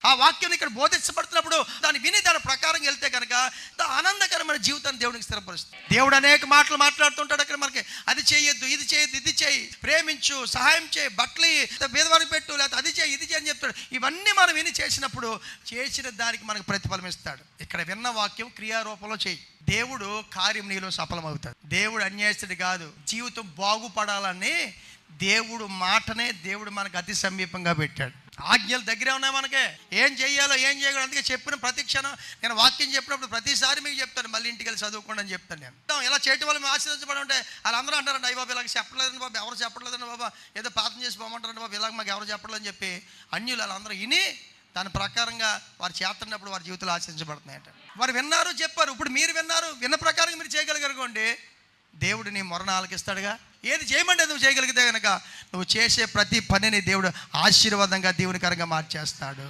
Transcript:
ఆ వాక్యం ఇక్కడ బోధించబడుతున్నప్పుడు దాన్ని విని దాని ప్రకారం వెళ్తే కనుక ఆనందకరమైన జీవితాన్ని దేవునికి స్థిరపరుస్తుంది. దేవుడు అనేక మాటలు మాట్లాడుతుంటాడు అక్కడ మనకి. అది చేయొద్దు, ఇది చేయొద్దు, ఇది చేయి, ప్రేమించు, సహాయం చేయి, బట్టలు బీదవారికి పెట్టు, లేకపోతే అది చేయి, ఇది చేయి అని చెప్తాడు. ఇవన్నీ మనం విని చేసినప్పుడు చేసిన దానికి మనకు ప్రతిఫలం ఇస్తాడు. ఇక్కడ విన్న వాక్యం క్రియారూపంలో చేయి, దేవుడు కార్యం నీలో సఫలమవుతాడు. దేవుడు అన్యాయస్తుడు కాదు. జీవితం బాగుపడాలని దేవుడు మాటనే దేవుడు మనకు అతి సమీపంగా పెట్టాడు. ఆజ్ఞలు దగ్గరే ఉన్నాయి మనకే, ఏం చేయాలో ఏం చేయకూడదు. అందుకే చెప్పిన ప్రతి క్షణం నేను వాక్యం చెప్పినప్పుడు ప్రతిసారి మీకు చెప్తాను, మళ్ళీ ఇంటికి వెళ్ళి చదువుకోండి అని చెప్తాను. నేను ఇలా చేయటం వల్ల మేము ఆశీర్వదించబడి ఉంటే వాళ్ళందరూ అంటారండి, అయ్యి బాబు ఇలాగ చెప్పలేదండి బాబు, ఎవరు చెప్పట్లేదండి బాబా, ఏదో ప్రార్థన చేసి పోమంటారండి బాబు, ఇలాగ మాకు ఎవరు చెప్పలేదని చెప్పి అన్యులు వాళ్ళందరూ విని దాని ప్రకారంగా వారు చేస్తున్నప్పుడు వారి జీవితాలు ఆశీర్వదించబడుతున్నాయంట. వారు విన్నారు, చెప్పారు. ఇప్పుడు మీరు విన్నారు, విన్న ప్రకారంగా మీరు చేయగలిగారుకోండి, దేవుడు నీ మొరణ ఆలకిస్తాడుగా. ఏది చేయమంటే నువ్వు చేయగలిగితే కనుక నువ్వు చేసే ప్రతి పనిని దేవుడు ఆశీర్వాదంగా, దేవునికరంగా మార్చేస్తాడు.